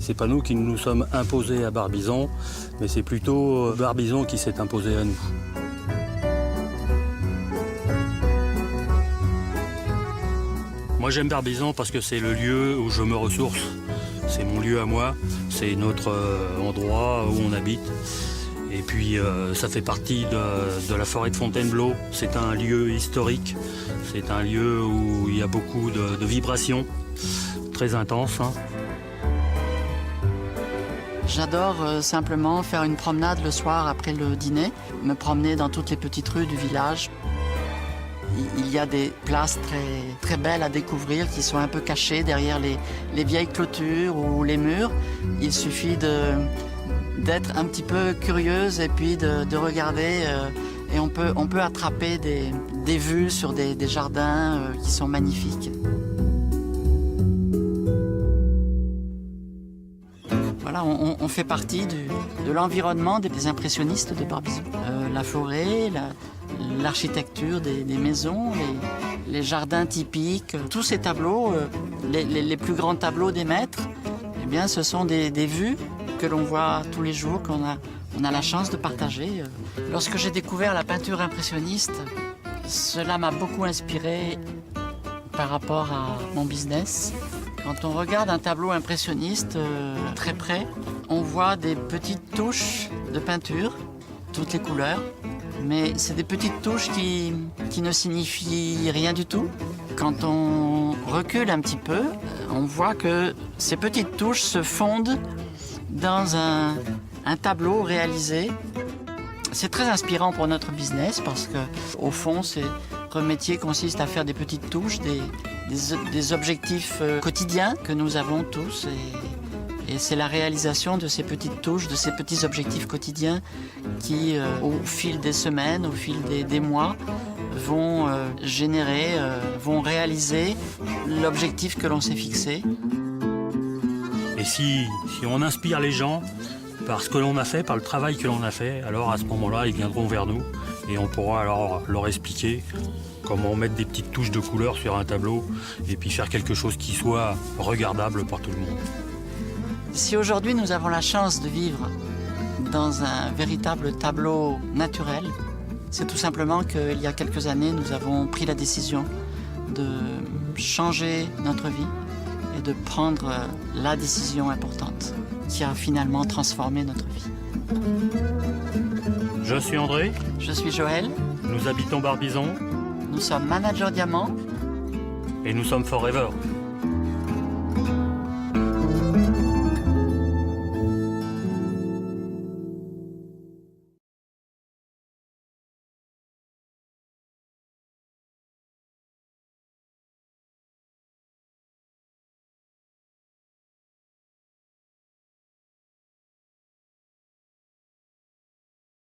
C'est pas nous qui nous sommes imposés à Barbizon, mais c'est plutôt Barbizon qui s'est imposé à nous. Moi j'aime Barbizon parce que c'est le lieu où je me ressource. C'est mon lieu à moi, c'est notre endroit où on habite. Et puis ça fait partie de la forêt de Fontainebleau. C'est un lieu historique, c'est un lieu où il y a beaucoup de vibrations, très intenses. Hein. J'adore simplement faire une promenade le soir après le dîner, me promener dans toutes les petites rues du village. Il y a des places très belles à découvrir qui sont un peu cachées derrière les vieilles clôtures ou les murs. Il suffit d'être un petit peu curieuse et puis de regarder et on peut attraper des vues sur des jardins qui sont magnifiques. Voilà, on fait partie de l'environnement des impressionnistes de Barbizon. La forêt, l'architecture des maisons, les jardins typiques, tous ces tableaux, les plus grands tableaux des maîtres, eh bien, ce sont des vues que l'on voit tous les jours, qu'on a la chance de partager. Lorsque j'ai découvert la peinture impressionniste, cela m'a beaucoup inspiré par rapport à mon business. Quand on regarde un tableau impressionniste très près, on voit des petites touches de peinture, toutes les couleurs, mais c'est des petites touches qui ne signifient rien du tout. Quand on recule un petit peu, on voit que ces petites touches se fondent dans un tableau réalisé. C'est très inspirant pour notre business parce que, au fond, notre métier consiste à faire des petites touches, des objectifs quotidiens que nous avons tous. Et c'est la réalisation de ces petites touches, de ces petits objectifs quotidiens qui, au fil des semaines, au fil des mois, vont vont réaliser l'objectif que l'on s'est fixé. Et si on inspire les gens par ce que l'on a fait, par le travail que l'on a fait, alors à ce moment-là, ils viendront vers nous et on pourra alors leur expliquer comment mettre des petites touches de couleur sur un tableau et puis faire quelque chose qui soit regardable par tout le monde. Si aujourd'hui nous avons la chance de vivre dans un véritable tableau naturel, c'est tout simplement qu'il y a quelques années, nous avons pris la décision de changer notre vie et de prendre la décision importante qui a finalement transformé notre vie. Je suis André. Je suis Joël. Nous habitons Barbizon. Nous sommes Manager Diamant. Et nous sommes Forever.